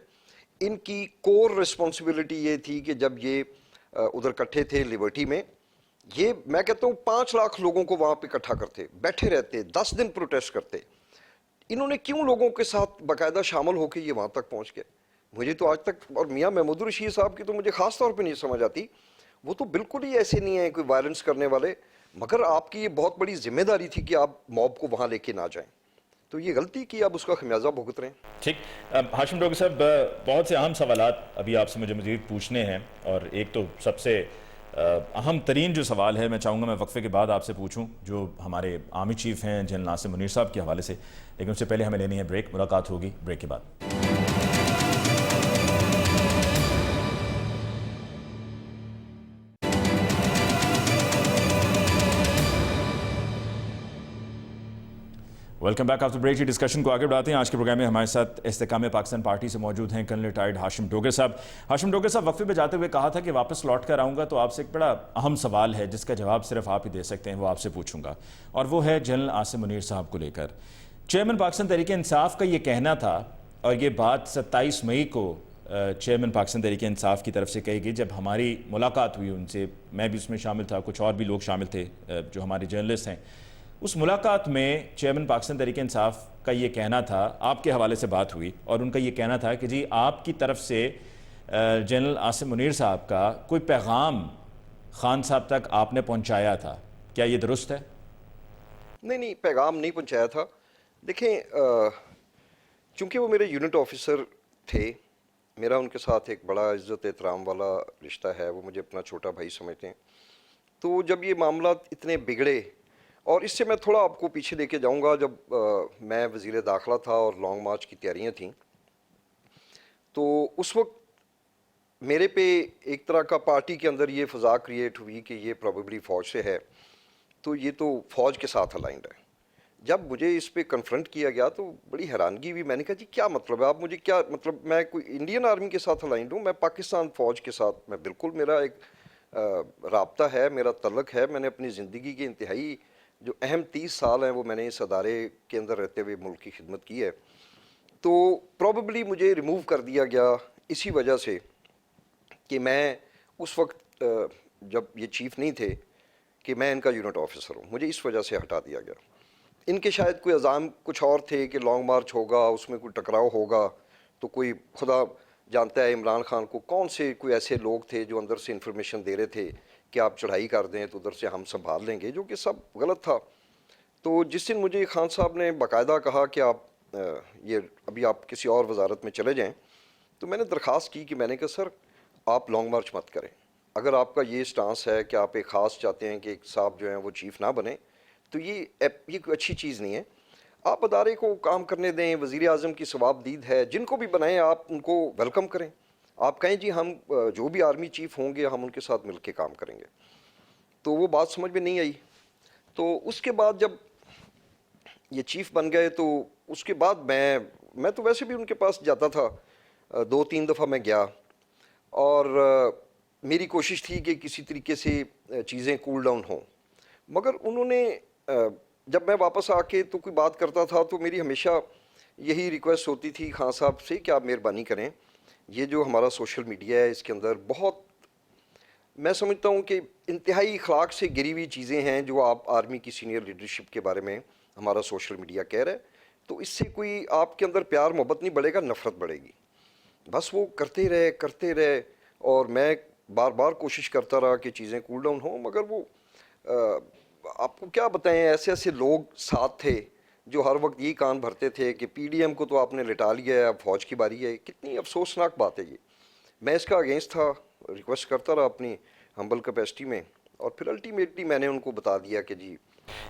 ان کی کور رسپانسبلٹی یہ تھی کہ جب یہ ادھر کٹھے تھے لیبرٹی میں, یہ میں کہتا ہوں 5 لاکھ لوگوں کو وہاں پہ اکٹھا کرتے, بیٹھے رہتے, 10 دن پروٹیسٹ کرتے. انہوں نے کیوں لوگوں کے ساتھ باقاعدہ شامل ہو کے یہ وہاں تک پہنچ گئے؟ مجھے تو آج تک, اور میاں محمود الرشید صاحب کی تو مجھے خاص طور پہ نہیں سمجھ آتی. وہ تو بالکل ہی ایسے نہیں ہیں کوئی وائلنس کرنے والے, مگر آپ کی یہ بہت بڑی ذمہ داری تھی کہ آپ موب کو وہاں لے کے نہ جائیں. تو یہ غلطی کی, اب اس کا خمیازہ بھگت رہے ہیں. ٹھیک, ہاشم ڈوگر صاحب, بہت سے اہم سوالات ابھی آپ سے مجھے مزید پوچھنے ہیں, اور ایک تو سب سے اہم ترین جو سوال ہے میں چاہوں گا میں وقفے کے بعد آپ سے پوچھوں, جو ہمارے آرمی چیف ہیں جنرل ناصر منیر صاحب کے حوالے سے, لیکن اس سے پہلے ہمیں لینی ہے بریک. ملاقات ہوگی بریک کے بعد. Welcome back. After break discussion کو آگے بڑھاتے ہیں. آج کے پروگرام میں ہمارے ساتھ استحکام پاکستان پارٹی سے موجود ہیں کرنل ریٹائرڈ ہاشم ڈوگر صاحب. ہاشم ڈوگر صاحب, وقفے پہ جاتے ہوئے کہا تھا کہ واپس لوٹ کر آؤں گا تو آپ سے ایک بڑا اہم سوال ہے جس کا جواب صرف آپ ہی دے سکتے ہیں, وہ آپ سے پوچھوں گا, اور وہ ہے جنرل ناصر منیر صاحب کو لے کر. چیئرمین پاکستان تحریک انصاف کا یہ کہنا تھا, اور یہ بات 27 مئی کو چیئرمین پاکستان تحریک انصاف کی طرف سے کہی گئی جب ہماری ملاقات ہوئی ان سے, میں بھی اس میں شامل تھا, کچھ اور بھی لوگ شامل تھے جو ہمارے جرنلسٹ ہیں. اس ملاقات میں چیئرمین پاکستان تحریک انصاف کا یہ کہنا تھا, آپ کے حوالے سے بات ہوئی, اور ان کا یہ کہنا تھا کہ جی آپ کی طرف سے جنرل ناصر منیر صاحب کا کوئی پیغام خان صاحب تک آپ نے پہنچایا تھا. کیا یہ درست ہے؟ نہیں, پیغام نہیں پہنچایا تھا. دیکھیں, چونکہ وہ میرے یونٹ آفیسر تھے, میرا ان کے ساتھ ایک بڑا عزت احترام والا رشتہ ہے, وہ مجھے اپنا چھوٹا بھائی سمجھتے ہیں. تو جب یہ معاملات اتنے بگڑے, اور اس سے میں تھوڑا آپ کو پیچھے لے کے جاؤں گا, جب میں وزیر داخلہ تھا اور لانگ مارچ کی تیاریاں تھیں, تو اس وقت میرے پہ ایک طرح کا پارٹی کے اندر یہ فضا کریٹ ہوئی کہ یہ پروبیبلی فوج سے ہے, تو یہ تو فوج کے ساتھ الائنڈ ہے. جب مجھے اس پہ کنفرنٹ کیا گیا تو بڑی حیرانگی ہوئی. میں نے کہا جی کیا مطلب ہے, آپ مجھے کیا مطلب, میں کوئی انڈین آرمی کے ساتھ الائنڈ ہوں؟ میں پاکستان فوج کے ساتھ, میں بالکل, میرا ایک رابطہ ہے, میرا تعلق ہے. میں نے اپنی زندگی کے انتہائی جو اہم 30 سال ہیں وہ میں نے اس ادارے کے اندر رہتے ہوئے ملک کی خدمت کی ہے. تو پروبیبلی مجھے ریموو کر دیا گیا اسی وجہ سے کہ میں اس وقت جب یہ چیف نہیں تھے کہ میں ان کا یونٹ آفیسر ہوں, مجھے اس وجہ سے ہٹا دیا گیا. ان کے شاید کوئی عزام کچھ اور تھے کہ لانگ مارچ ہوگا, اس میں کوئی ٹکراؤ ہوگا, تو کوئی خدا جانتا ہے عمران خان کو کون سے کوئی ایسے لوگ تھے جو اندر سے انفارمیشن دے رہے تھے کہ آپ چڑھائی کر دیں تو ادھر سے ہم سنبھال لیں گے, جو کہ سب غلط تھا. تو جس دن مجھے خان صاحب نے باقاعدہ کہا کہ آپ یہ ابھی آپ کسی اور وزارت میں چلے جائیں, تو میں نے درخواست کی کہ میں نے کہا سر آپ لانگ مارچ مت کریں. اگر آپ کا یہ سٹانس ہے کہ آپ ایک خاص چاہتے ہیں کہ ایک صاحب جو ہیں وہ چیف نہ بنے, تو یہ کوئی اچھی چیز نہیں ہے. آپ ادارے کو کام کرنے دیں, وزیر اعظم کی ثواب دید ہے, جن کو بھی بنائیں آپ ان کو ویلکم کریں. آپ کہیں جی ہم جو بھی آرمی چیف ہوں گے ہم ان کے ساتھ مل کے کام کریں گے. تو وہ بات سمجھ میں نہیں آئی. تو اس کے بعد جب یہ چیف بن گئے تو اس کے بعد میں تو ویسے بھی ان کے پاس جاتا تھا، 2-3 دفعہ میں گیا، اور میری کوشش تھی کہ کسی طریقے سے چیزیں کول ڈاؤن ہوں، مگر انہوں نے جب میں واپس آ کے تو کوئی بات کرتا تھا تو میری ہمیشہ یہی ریکویسٹ ہوتی تھی خان صاحب سے کہ آپ مہربانی کریں، یہ جو ہمارا سوشل میڈیا ہے اس کے اندر بہت، میں سمجھتا ہوں کہ انتہائی اخلاق سے گری ہوئی چیزیں ہیں جو آپ آرمی کی سینئر لیڈرشپ کے بارے میں ہمارا سوشل میڈیا کہہ رہا ہے، تو اس سے کوئی آپ کے اندر پیار محبت نہیں بڑھے گا، نفرت بڑھے گی۔ بس وہ کرتے رہے اور میں بار بار کوشش کرتا رہا کہ چیزیں کول ڈاؤن ہوں، مگر وہ آپ کو کیا بتائیں، ایسے لوگ ساتھ تھے جو ہر وقت یہی کان بھرتے تھے کہ پی ڈی ایم کو تو آپ نے لٹا لیا ہے، اب فوج کی باری ہے۔ کتنی افسوسناک بات ہے یہ، میں اس کا اگینسٹ تھا، ریکویسٹ کرتا رہا اپنی ہمبل کیپیسٹی میں، اور پھر الٹیمیٹلی میں نے ان کو بتا دیا کہ جی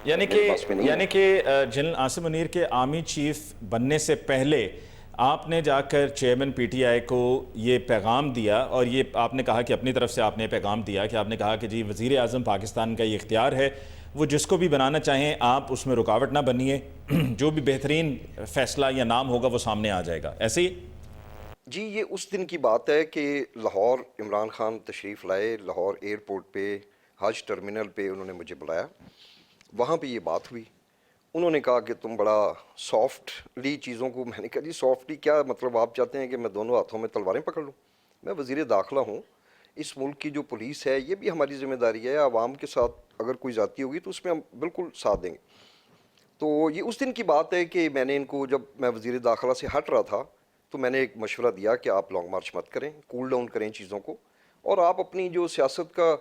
میرے پاس میں نہیں ہے۔ یعنی کہ جنرل عاصم منیر کے آرمی چیف بننے سے پہلے آپ نے جا کر چیئرمین پی ٹی آئی کو یہ پیغام دیا، اور یہ آپ نے کہا کہ اپنی طرف سے آپ نے پیغام دیا کہ آپ نے کہا کہ جی وزیر اعظم پاکستان کا یہ اختیار ہے، وہ جس کو بھی بنانا چاہیں آپ اس میں رکاوٹ نہ بنیے، جو بھی بہترین فیصلہ یا نام ہوگا وہ سامنے آ جائے گا، ایسے ہی؟ جی یہ اس دن کی بات ہے کہ لاہور عمران خان تشریف لائے، لاہور ایئرپورٹ پہ حج ٹرمینل پہ انہوں نے مجھے بلایا، وہاں پہ یہ بات ہوئی۔ انہوں نے کہا کہ تم بڑا سافٹلی چیزوں کو، میں نے کہا جی سافٹلی کیا مطلب، آپ چاہتے ہیں کہ میں دونوں ہاتھوں میں تلواریں پکڑ لوں؟ میں وزیر داخلہ ہوں، اس ملک کی جو پولیس ہے یہ بھی ہماری ذمہ داری ہے، عوام کے ساتھ اگر کوئی زیادتی ہوگی تو اس میں ہم بالکل ساتھ دیں گے۔ تو یہ اس دن کی بات ہے کہ میں نے ان کو، جب میں وزیر داخلہ سے ہٹ رہا تھا تو میں نے ایک مشورہ دیا کہ آپ لانگ مارچ مت کریں، کول ڈاؤن کریں چیزوں کو، اور آپ اپنی جو سیاست کا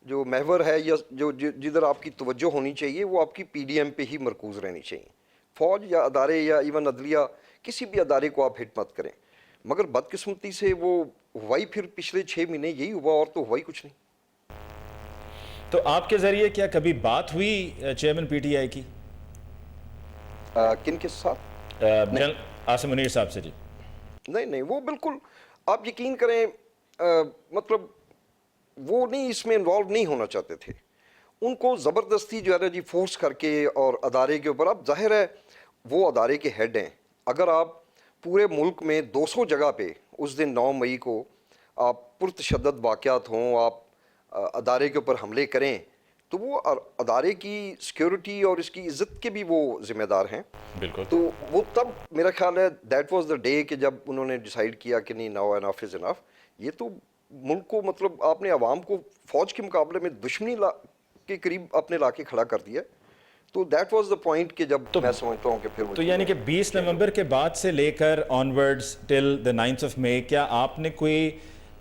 جو محور ہے یا جو جدھر آپ کی توجہ ہونی چاہیے وہ آپ کی پی ڈی ایم پہ ہی مرکوز رہنی چاہیے، فوج یا ادارے یا ایون عدلیہ کسی بھی ادارے کو آپ ہٹ مت کریں۔ مگر بدقسمتی سے وہ ہوا ہی، پھر پچھلے 6 مہینے یہی ہوا، اور تو ہوا ہی کچھ نہیں۔ تو آپ کے ذریعے کیا کبھی بات ہوئی چیئرمین پی ٹی آئی کی کن کے ساتھ؟ جنرل عاصم منیر صاحب سے؟ جی نہیں وہ بالکل، آپ یقین کریں مطلب وہ نہیں، اس میں انوالو نہیں ہونا چاہتے تھے، ان کو زبردستی جو ہے نا جی فورس کر کے، اور ادارے کے اوپر، اب ظاہر ہے وہ ادارے کے ہیڈ ہیں، اگر آپ پورے ملک میں 200 جگہ پہ اس دن 9 مئی کو آپ پرتشدد واقعات ہوں، آپ ادارے کے اوپر حملے کریں، تو وہ ادارے کی سیکیورٹی اور اس کی عزت کے بھی وہ ذمہ دار ہیں۔ بالکل۔ تو وہ تب میرا خیال ہے دیٹ واز دا ڈے کہ جب انہوں نے ڈیسائیڈ کیا کہ نہیں، ناؤ انف از انف، یہ تو ملک کو، مطلب آپ نے عوام کو فوج کے مقابلے میں دشمنی کے قریب اپنے لا کے کھڑا کر دیا، تو دیٹ واز دا پوائنٹ کہ جب میں سمجھتا ہوں کہ پھر تو یعنی کہ 20 نومبر کے بعد سے لے کر onwards till the 9th of مئی، کیا آپ نے کوئی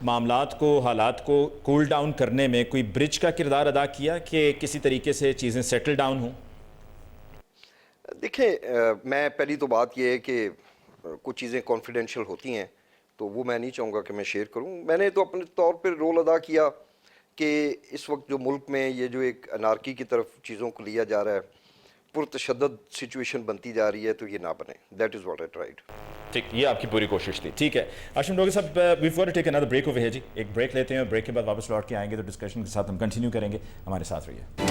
معاملات کو، حالات کو کول ڈاؤن کرنے میں کوئی برج کا کردار ادا کیا کہ کسی طریقے سے چیزیں سیٹل ڈاؤن ہوں؟ دیکھیں میں پہلی تو بات یہ ہے کہ کچھ چیزیں کانفیڈینشیل ہوتی ہیں تو وہ میں نہیں چاہوں گا کہ میں شیئر کروں۔ میں نے تو اپنے طور پہ رول ادا کیا کہ اس وقت جو ملک میں یہ جو ایک انارکی کی طرف چیزوں کو لیا جا رہا ہے، پرتشدد سچویشن بنتی جا رہی ہے، تو یہ نہ بنے، that is what I tried. ٹھیک، یہ آپ کی پوری کوشش تھی، ٹھیک ہے۔ ہاشم ڈوگر صاحب، we want to take another break over here جی، ایک بریک لیتے ہیں اور بریک کے بعد واپس لوٹ کے آئیں گے تو ڈسکشن کے ساتھ ہم کنٹینیو کریں گے، ہمارے ساتھ رہیے۔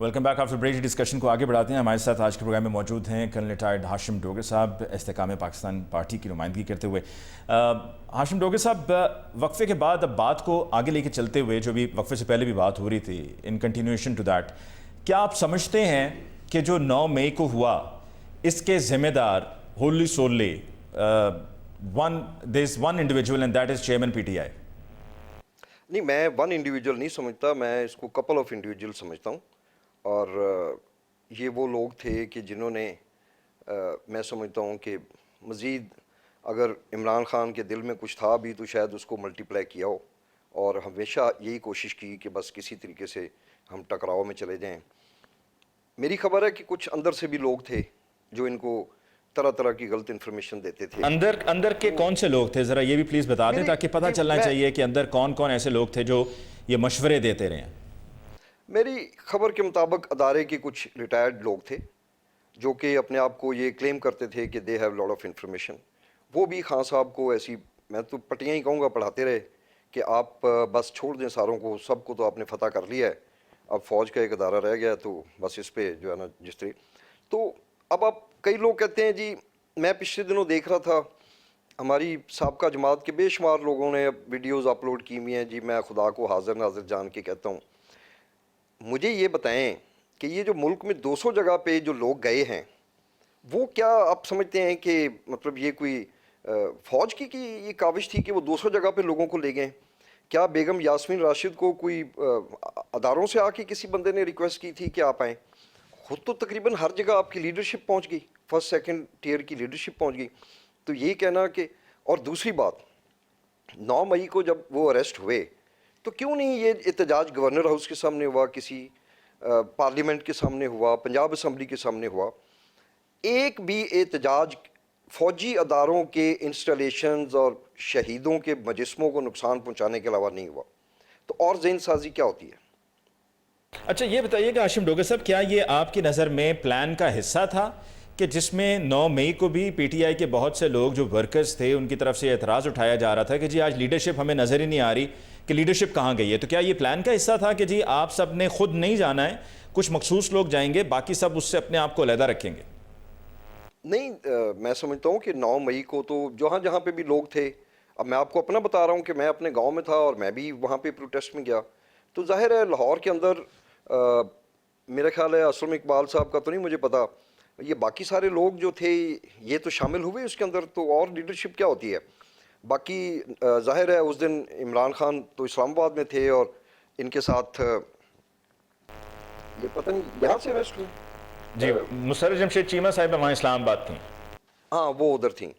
Welcome back after break. Discussion کو آگے بڑھاتے ہیں، ہمارے ساتھ آج کے پروگرام میں موجود ہیں کرنل ریٹائرڈ ہاشم ڈوگر صاحب، استحکام پاکستان پارٹی کی نمائندگی کرتے ہوئے۔ ہاشم ڈوگر صاحب، وقفے کے بعد اب بات کو آگے لے کے چلتے ہوئے، جو بھی وقفے سے پہلے بھی بات ہو رہی تھی، ان کنٹینیوشن ٹو دیٹ، کیا آپ سمجھتے ہیں کہ جو 9 مئی کو ہوا اس کے ذمہ دار wholly solely there is one individual and that is chairman P T I? نہیں، میں ون انڈیویجول نہیں سمجھتا، میں اس کو کپل آف انڈیویجول سمجھتا ہوں، اور یہ وہ لوگ تھے کہ جنہوں نے، میں سمجھتا ہوں کہ مزید اگر عمران خان کے دل میں کچھ تھا بھی تو شاید اس کو ملٹی پلائی کیا ہو، اور ہمیشہ یہی کوشش کی کہ بس کسی طریقے سے ہم ٹکراؤ میں چلے جائیں۔ میری خبر ہے کہ کچھ اندر سے بھی لوگ تھے جو ان کو طرح طرح کی غلط انفارمیشن دیتے تھے۔ اندر کے کون سے لوگ تھے، ذرا یہ بھی پلیز بتا دیں تاکہ پتہ چلنا چاہیے کہ اندر کون کون ایسے لوگ تھے جو یہ مشورے دیتے رہے ہیں۔ میری خبر کے مطابق ادارے کے کچھ ریٹائرڈ لوگ تھے جو کہ اپنے آپ کو یہ کلیم کرتے تھے کہ they have lot of information, وہ بھی خان صاحب کو ایسی، میں تو پٹیاں ہی کہوں گا، پڑھاتے رہے کہ آپ بس چھوڑ دیں ساروں کو، سب کو تو آپ نے فتح کر لیا ہے، اب فوج کا ایک ادارہ رہ گیا تو بس اس پہ جو ہے نا جس طرح تو اب آپ کئی لوگ کہتے ہیں جی، میں پچھلے دنوں دیکھ رہا تھا ہماری سابقہ جماعت کے بے شمار لوگوں نے ویڈیوز اپلوڈ کی ہوئی ہیں جی، میں خدا کو حاضر ناظر جان کے کہتا ہوں، مجھے یہ بتائیں کہ یہ جو ملک میں 200 جگہ پہ جو لوگ گئے ہیں، وہ کیا آپ سمجھتے ہیں کہ مطلب یہ کوئی فوج کی یہ کاوش تھی کہ وہ 200 جگہ پہ لوگوں کو لے گئے؟ کیا بیگم یاسمین راشد کو کوئی اداروں سے آ کے کسی بندے نے ریکویسٹ کی تھی کہ آپ آئیں؟ خود تو تقریباً ہر جگہ آپ کی لیڈرشپ پہنچ گئی، فرسٹ سیکنڈ ٹیئر کی لیڈرشپ پہنچ گئی. تو یہ کہنا کہ، اور دوسری بات 9 مئی کو جب وہ اریسٹ ہوئے تو کیوں نہیں یہ احتجاج گورنر ہاؤس کے سامنے ہوا، کسی پارلیمنٹ کے سامنے ہوا، پنجاب اسمبلی کے سامنے ہوا؟ ایک بھی احتجاج فوجی اداروں کے انسٹالیشنز اور شہیدوں کے مجسموں کو نقصان پہنچانے کے علاوہ نہیں ہوا. تو اور ذہن سازی کیا ہوتی ہے؟ اچھا یہ بتائیے کہ ہاشم ڈوگر صاحب، کیا یہ آپ کی نظر میں پلان کا حصہ تھا کہ جس میں 9 مئی کو بھی پی ٹی آئی کے بہت سے لوگ جو ورکرز تھے ان کی طرف سے اعتراض اٹھایا جا رہا تھا کہ جی آج لیڈرشپ ہمیں نظر ہی نہیں آ رہی کہ لیڈرشپ کہاں گئی ہے؟ تو کیا یہ پلان کا حصہ تھا کہ جی آپ سب نے خود نہیں جانا ہے، کچھ مخصوص لوگ جائیں گے، باقی سب اس سے اپنے آپ کو علیحدہ رکھیں گے؟ نہیں، میں سمجھتا ہوں کہ 9 مئی کو تو جہاں جہاں پہ بھی لوگ تھے، اب میں آپ کو اپنا بتا رہا ہوں کہ میں اپنے گاؤں میں تھا اور میں بھی وہاں پہ پروٹیسٹ میں گیا، تو ظاہر ہے لاہور کے اندر میرا خیال ہے اسلم اقبال صاحب کا تو نہیں مجھے پتا، یہ باقی سارے لوگ جو تھے یہ تو شامل ہوئے اس کے اندر. تو اور لیڈرشپ کیا ہوتی ہے؟ باقی ظاہر ہے اس دن عمران خان تو اسلام آباد میں تھے اور ان کے ساتھ یہ پتہ نہیں یہاں سے اریسٹ ہوئے. جی مسرت جمشید چیمہ صاحبہ وہاں اسلام آباد تھیں. ہاں وہ ادھر تھیں.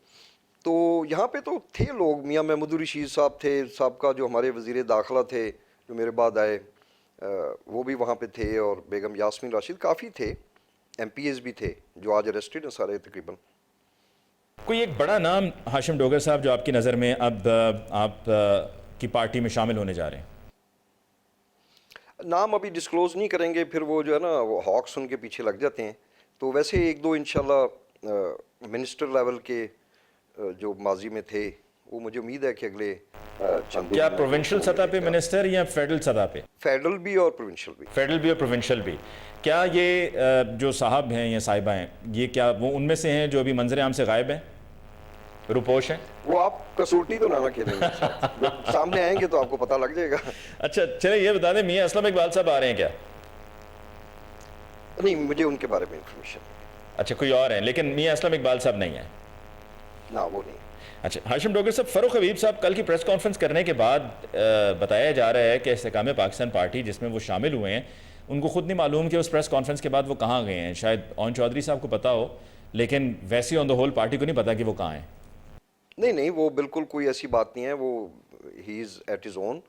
تو یہاں پہ تو تھے لوگ، میاں محمود الرشید صاحب تھے، سابقہ جو ہمارے وزیر داخلہ تھے جو میرے بعد آئے، وہ بھی وہاں پہ تھے، اور بیگم یاسمین راشد، کافی تھے، ایم پی ایز بھی تھے جو آج اریسٹڈ ہیں سارے تقریباً. کوئی ایک بڑا نام ہاشم ڈوگر صاحب جو آپ کی نظر میں اب آپ کی پارٹی میں شامل ہونے جا رہے ہیں؟ نام ابھی ڈسکلوز نہیں کریں گے، پھر وہ جو ہے نا وہ ہاکس ان کے پیچھے لگ جاتے ہیں. تو ویسے ایک دو انشاءاللہ منسٹر لیول کے جو ماضی میں تھے، وہ مجھے امید ہے کہ اگلے چند کیا پروونشل سطح پہ منسٹر یا فیڈرل سطح پہ؟ فیڈرل بھی اور پروونشل بھی. فیڈرل بھی اور پروونشل بھی. کیا یہ جو صاحب ہیں یا صاحبہ ہیں، یہ کیا وہ ان میں سے ہیں جو ابھی منظر عام سے غائب ہیں، روپوش ہیں؟ وہ آپ کسوٹی تو نہ کھیلیں گے، جب سامنے آئیں گے تو آپ کو پتہ لگ جائے گا. اچھا چلیں یہ بتا دیں میاں اسلم اقبال صاحب آ رہے ہیں کیا؟ نہیں، مجھے ان کے بارے میں انفارمیشن نہیں. اچھا کوئی اور ہیں، لیکن میاں اسلم اقبال صاحب نہیں ہیں؟ نہ وہ نہیں. اچھا ہاشم ڈوگر صاحب، فاروق حبیب صاحب کل کی پریس کانفرنس کرنے کے بعد بتایا جا رہا ہے کہ استحکام پاکستان پارٹی جس میں وہ شامل ہوئے ہیں، ان کو خود نہیں معلوم کہ اس پریس کانفرنس کے بعد وہ کہاں گئے ہیں. شاید اون چودھری صاحب کو پتا ہو، لیکن ویسی آن دا ہول پارٹی کو نہیں پتا کہ وہ کہاں ہیں. نہیں، وہ بالکل کوئی ایسی بات نہیں ہے، وہ ہی از ایٹ ہز اون.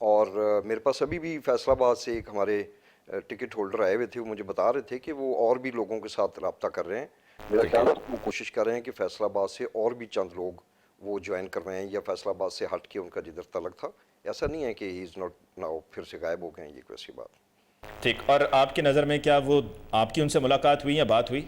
اور میرے پاس ابھی بھی فیصل آباد سے ایک ہمارے ٹکٹ ہولڈر آئے ہوئے تھے، وہ مجھے بتا رہے تھے کہ وہ اور بھی لوگوں کے ساتھ رابطہ کر رہے ہیں. میرا خیال ہے وہ کوشش کر رہے ہیں کہ فیصل آباد سے اور بھی چند لوگ وہ جوائن کروائیں، یا فیصل آباد سے ہٹ کے ان کا جدھر تعلق تھا. ایسا نہیں ہے کہ ہی از ناٹ ناؤ پھر سے غائب ہو گئے ہیں، یہ کوئی ایسی بات. ٹھیک. اور آپ کی نظر میں کیا وہ آپ کی ان سے ملاقات ہوئی یا بات ہوئی؟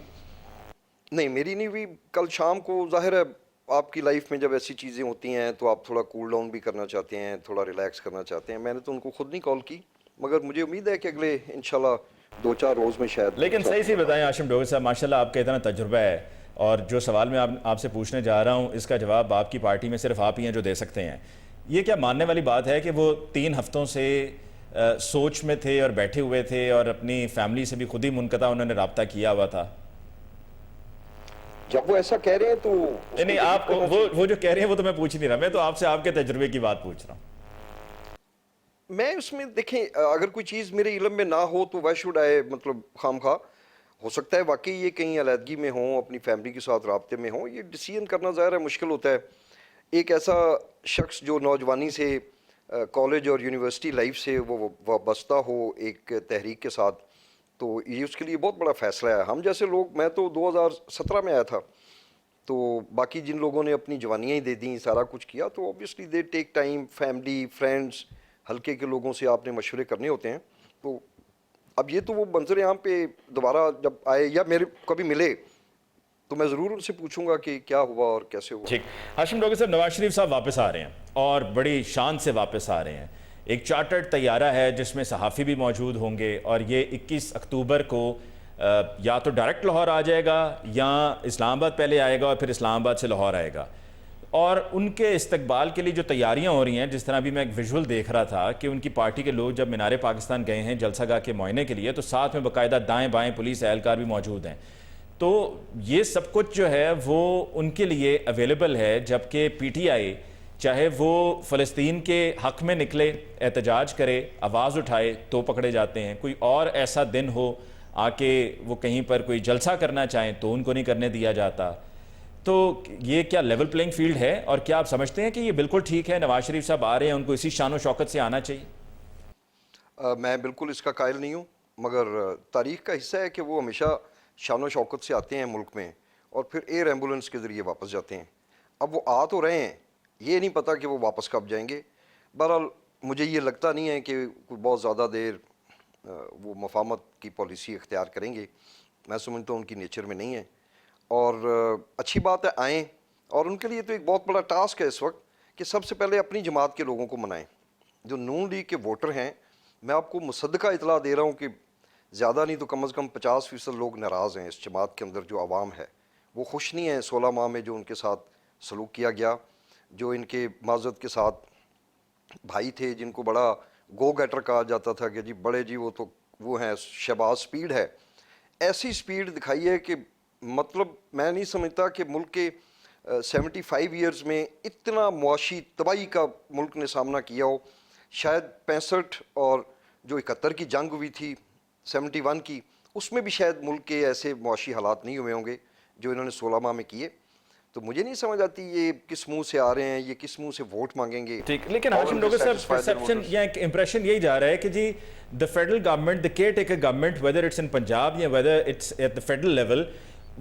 نہیں، میری نہیں ہوئی. کل شام کو ظاہر ہے آپ کی لائف میں جب ایسی چیزیں ہوتی ہیں تو آپ تھوڑا کول ڈاؤن بھی کرنا چاہتے ہیں، تھوڑا ریلیکس کرنا چاہتے ہیں. میں نے تو ان کو خود نہیں کال کی، مگر مجھے امید ہے کہ اگلے انشاءاللہ 2-4 روز میں شاید. لیکن صحیح سی بتائیں ہاشم ڈوگر صاحب، ماشاءاللہ آپ کا اتنا تجربہ ہے، اور جو سوال میں آپ سے پوچھنے جا رہا ہوں اس کا جواب آپ کی پارٹی میں صرف آپ ہی ہیں جو دے سکتے ہیں. یہ کیا ماننے والی بات ہے کہ وہ 3 ہفتوں سے سوچ میں تھے اور بیٹھے ہوئے تھے اور اپنی فیملی سے بھی خود ہی منقطع انہوں نے رابطہ کیا ہوا تھا؟ جب وہ ایسا کہہ رہے ہیں تو نہیں آپ وہ جو کہہ رہے ہیں وہ تو میں پوچھ نہیں رہا، میں تو آپ سے آپ کے تجربے کی بات پوچھ رہا ہوں. میں اس میں دیکھیں، اگر کوئی چیز میرے علم میں نہ ہو تو وائی شوڈ آئی، مطلب خام خواہ ہو سکتا ہے واقعی یہ کہیں علیحدگی میں ہوں، اپنی فیملی کے ساتھ رابطے میں ہوں. یہ ڈیسیژن کرنا ظاہر ہے مشکل ہوتا ہے. ایک ایسا شخص جو نوجوانی سے کالج اور یونیورسٹی لائف سے وہ وابستہ ہو ایک تحریک کے ساتھ، تو یہ اس کے لیے بہت بڑا فیصلہ ہے. ہم جیسے لوگ، میں تو 2017 میں آیا تھا، تو باقی جن لوگوں نے اپنی جوانیاں ہی دے دیں، سارا کچھ کیا، تو obviously they take time, family, friends, ہلکے کے لوگوں سے آپ نے مشورے کرنے ہوتے ہیں. تو اب یہ تو وہ منظر عام پہ دوبارہ جب آئے یا میرے کبھی ملے تو میں ضرور ان سے پوچھوں گا کہ کیا ہوا اور کیسے ہوا. ٹھیک. ہاشم ڈاکٹر صاحب، نواز شریف صاحب واپس آ رہے ہیں اور بڑی شان سے واپس آ رہے ہیں. ایک چارٹرڈ طیارہ ہے جس میں صحافی بھی موجود ہوں گے، اور یہ 21 اکتوبر کو یا تو ڈائریکٹ لاہور آ جائے گا یا اسلام آباد پہلے آئے گا اور پھر اسلام آباد سے لاہور آئے گا. اور ان کے استقبال کے لیے جو تیاریاں ہو رہی ہیں، جس طرح بھی میں ایک ویژول دیکھ رہا تھا کہ ان کی پارٹی کے لوگ جب مینار پاکستان گئے ہیں جلسہ گاہ کے معائنے کے لیے، تو ساتھ میں باقاعدہ دائیں بائیں پولیس اہلکار بھی موجود ہیں. تو یہ سب کچھ جو ہے وہ ان کے لیے اویلیبل ہے، جبکہ پی ٹی آئی چاہے وہ فلسطین کے حق میں نکلے، احتجاج کرے، آواز اٹھائے تو پکڑے جاتے ہیں. کوئی اور ایسا دن ہو آ کے وہ کہیں پر کوئی جلسہ کرنا چاہیں تو ان کو نہیں کرنے دیا جاتا. تو یہ کیا لیول پلینگ فیلڈ ہے، اور کیا آپ سمجھتے ہیں کہ یہ بالکل ٹھیک ہے؟ نواز شریف صاحب آ رہے ہیں، ان کو اسی شان و شوکت سے آنا چاہیے. میں بالکل اس کا قائل نہیں ہوں، مگر تاریخ کا حصہ ہے کہ وہ ہمیشہ شان و شوکت سے آتے ہیں ملک میں اور پھر ایئر ایمبولنس کے ذریعے واپس جاتے ہیں. اب وہ آ تو رہے ہیں، یہ نہیں پتہ کہ وہ واپس کب جائیں گے. بہرحال مجھے یہ لگتا نہیں ہے کہ کوئی بہت زیادہ دیر وہ مفاہمت کی پالیسی اختیار کریں گے. میں سمجھتا ہوں ان کی نیچر میں نہیں ہے، اور اچھی بات ہے آئیں. اور ان کے لیے تو ایک بہت بڑا ٹاسک ہے اس وقت کہ سب سے پہلے اپنی جماعت کے لوگوں کو منائیں. جو نون لیگ کے ووٹر ہیں، میں آپ کو مصدقہ اطلاع دے رہا ہوں کہ زیادہ نہیں تو کم از کم 50% لوگ ناراض ہیں. اس جماعت کے اندر جو عوام ہے وہ خوش نہیں ہیں 16 ماہ میں جو ان کے ساتھ سلوک کیا گیا. جو ان کے معذرت کے ساتھ بھائی تھے جن کو بڑا گو گیٹر کہا جاتا تھا کہ جی بڑے جی وہ تو وہ ہیں شہباز سپیڈ ہے، ایسی سپیڈ دکھائی ہے کہ مطلب میں نہیں سمجھتا کہ ملک کے 75 ایئرز میں اتنا معاشی تباہی کا ملک نے سامنا کیا ہو. شاید 65 اور جو 71 کی جنگ ہوئی تھی 71 کی، اس میں بھی شاید ملک کے ایسے معاشی حالات نہیں ہوئے ہوں گے جو انہوں نے 16 ماہ میں کیے. تو مجھے نہیں سمجھ آتی یہ کس منہ سے آ رہے ہیں، یہ کس منہ سے ووٹ مانگیں گے. ٹھیک. لیکن ہاشم ڈاکٹر صاحب، پرسیپشن یا ایک امپریشن یہی جا رہا ہے کہ جی the federal government, the caretaker government, whether it's in Punjab یا whether it's at the federal level,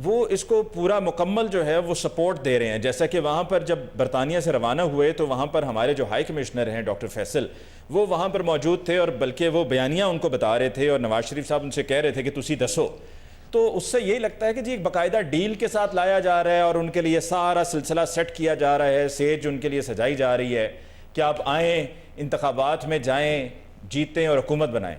وہ اس کو پورا مکمل جو ہے وہ سپورٹ دے رہے ہیں. جیسا کہ وہاں پر جب برطانیہ سے روانہ ہوئے تو وہاں پر ہمارے جو ہائی کمشنر ہیں ڈاکٹر فیصل، وہ وہاں پر موجود تھے، اور بلکہ وہ بیانیہ ان کو بتا رہے تھے، اور نواز شریف صاحب ان سے کہہ رہے تھے کہ تسی دسو. تو اس سے یہی لگتا ہے کہ جی ایک باقاعدہ ڈیل کے ساتھ لایا جا رہا ہے اور ان کے لیے سارا سلسلہ سیٹ کیا جا رہا ہے، سیج ان کے لیے سجائی جا رہی ہے کہ آپ آئیں، انتخابات میں جائیں، جیتیں اور حکومت بنائیں.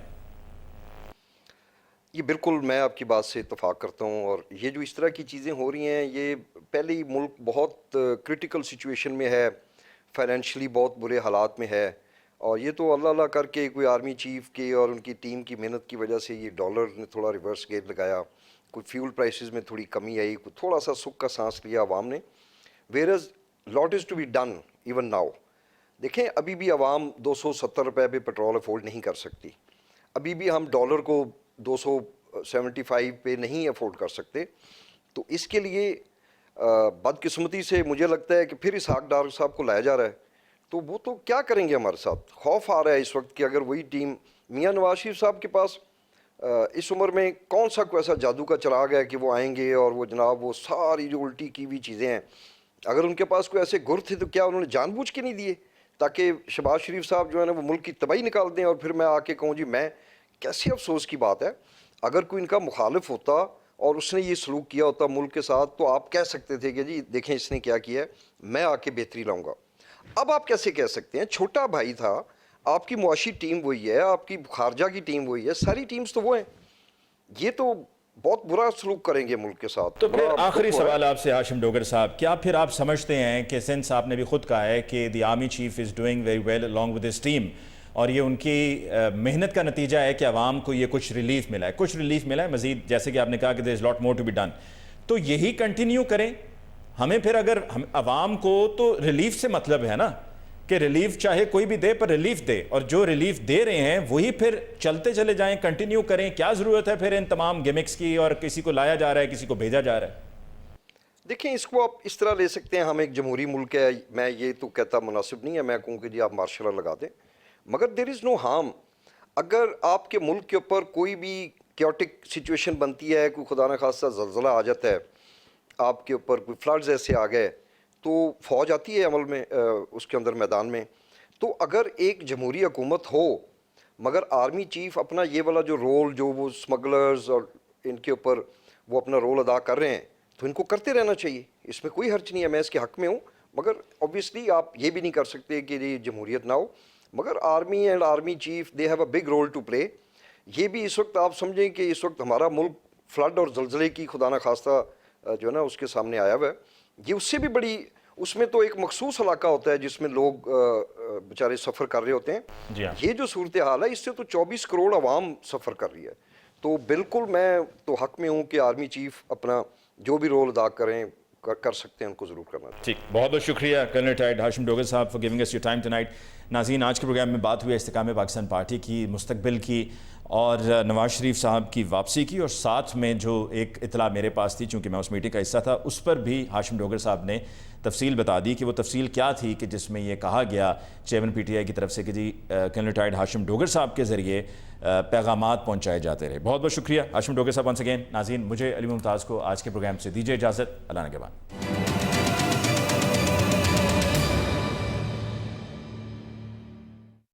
یہ بالکل میں آپ کی بات سے اتفاق کرتا ہوں. اور یہ جو اس طرح کی چیزیں ہو رہی ہیں، یہ پہلے ہی ملک بہت کرٹیکل سچویشن میں ہے، فائنینشلی بہت برے حالات میں ہے. اور یہ تو اللہ اللہ کر کے کوئی آرمی چیف کے اور ان کی ٹیم کی محنت کی وجہ سے یہ ڈالر نے تھوڑا ریورس گیئر لگایا، کوئی فیول پرائسز میں تھوڑی کمی آئی، کوئی تھوڑا سا سکھ کا سانس لیا عوام نے. Where's lot is to be done even now. دیکھیں ابھی بھی عوام 270 روپے پہ پیٹرول افورڈ نہیں کر سکتی. ابھی بھی ہم ڈالر کو 275 پہ نہیں افورڈ کر سکتے. تو اس کے لیے بدقسمتی سے مجھے لگتا ہے کہ پھر اسحاق ڈار صاحب کو لایا جا رہا ہے. تو وہ تو کیا کریں گے ہمارے ساتھ؟ خوف آ رہا ہے اس وقت کہ اگر وہی ٹیم میاں نواز شریف صاحب کے پاس اس عمر میں کون سا کوئی ایسا جادو کا چراغ ہے کہ وہ آئیں گے اور وہ جناب وہ ساری جو الٹی کی ہوئی چیزیں ہیں، اگر ان کے پاس کوئی ایسے گر تھے تو کیا انہوں نے جان بوجھ کے نہیں دیے تاکہ شہباز شریف صاحب جو ہے نا وہ ملک کی تباہی نکال دیں؟ اور پھر میں آ کے کہوں جی میں، کیسے افسوس کی بات ہے. اگر کوئی ان کا مخالف ہوتا اور اس نے یہ سلوک کیا ہوتا ملک کے ساتھ تو آپ کہہ سکتے تھے کہ جی دیکھیں اس نے کیا کیا ہے، میں آ کے بہتری لاؤں گا. اب آپ کیسے کہہ سکتے ہیں؟ چھوٹا بھائی تھا، آپ کی معاشی ٹیم وہی ہے، آپ کی خارجہ کی ٹیم وہی ہے، ساری ٹیمز تو وہ ہیں. یہ تو بہت برا سلوک کریں گے ملک کے ساتھ. تو پھر آخری سوال آپ سے ہاشم ڈوگر صاحب، کیا پھر آپ سمجھتے ہیں کہ سندھ صاحب نے بھی خود کہا ہے کہ the army chief is doing very well along with his team, اور یہ ان کی محنت کا نتیجہ ہے کہ عوام کو یہ کچھ ریلیف ملا ہے، کچھ ریلیف ملا ہے مزید، جیسے کہ آپ نے کہا کہ there is lot more to be done. تو یہی کنٹینیو کریں. ہمیں پھر اگر عوام کو تو ریلیف سے مطلب ہے نا کہ ریلیف چاہے کوئی بھی دے پر ریلیف دے، اور جو ریلیف دے رہے ہیں وہی پھر چلتے چلے جائیں، کنٹینیو کریں. کیا ضرورت ہے پھر ان تمام گیمکس کی، اور کسی کو لایا جا رہا ہے کسی کو بھیجا جا رہا ہے؟ دیکھیں اس کو آپ اس طرح لے سکتے ہیں، ہم ایک جمہوری ملک ہے، میں یہ تو کہتا مناسب نہیں ہے میں کہوں کہ جی آپ مارشل لا لگا دیں، مگر دیر از نو ہارم. اگر آپ کے ملک کے اوپر کوئی بھی کیوٹک سچویشن بنتی ہے، کوئی خدا نخواستہ زلزلہ آ جاتا ہے، آپ کے اوپر کوئی فلڈز ایسے آ گئے، تو فوج آتی ہے عمل میں اس کے اندر میدان میں. تو اگر ایک جمہوری حکومت ہو مگر آرمی چیف اپنا یہ والا جو رول جو وہ اسمگلرز اور ان کے اوپر وہ اپنا رول ادا کر رہے ہیں، تو ان کو کرتے رہنا چاہیے, اس میں کوئی حرج نہیں ہے, میں اس کے حق میں ہوں. مگر obviously آپ یہ بھی نہیں کر سکتے کہ یہ جمہوریت نہ ہو, مگر army and army chief they have a big role to play. یہ بھی اس وقت آپ سمجھیں کہ اس وقت ہمارا ملک فلڈ اور زلزلے کی خدا نخواستہ جو ہے نا اس کے سامنے آیا ہوا ہے. یہ اس سے بھی بڑی, اس میں تو ایک مخصوص علاقہ ہوتا ہے جس میں لوگ بیچارے سفر کر رہے ہوتے ہیں. جی ہاں. یہ جو صورتحال ہے اس سے تو 24 کروڑ عوام سفر کر رہی ہے. تو بالکل میں تو حق میں ہوں کہ آرمی چیف اپنا جو بھی رول ادا کریں کر سکتے ہیں, ان کو ضرور کرنا چاہیے. ٹھیک, بہت بہت شکریہ کرنل ریٹائرڈ ہاشم ڈوگر صاحب for giving us your time tonight. ناظرین, آج کے پروگرام میں بات ہوئی استحکام پاکستان پارٹی کی مستقبل کی اور نواز شریف صاحب کی واپسی کی, اور ساتھ میں جو ایک اطلاع میرے پاس تھی چونکہ میں اس میٹنگ کا حصہ تھا, اس پر بھی ہاشم ڈوگر صاحب نے تفصیل بتا دی کہ وہ تفصیل کیا تھی کہ جس میں یہ کہا گیا چیئرمین پی ٹی آئی کی طرف سے کہ جی کرنل ریٹائرڈ ہاشم ڈوگر صاحب کے ذریعے پیغامات پہنچائے جاتے رہے. بہت بہت شکریہ ہاشم ڈوگر صاحب ونس اگین. ناظرین, مجھے علی ممتاز کو آج کے پروگرام سے دیجیے اجازت. اللہ نگہبان.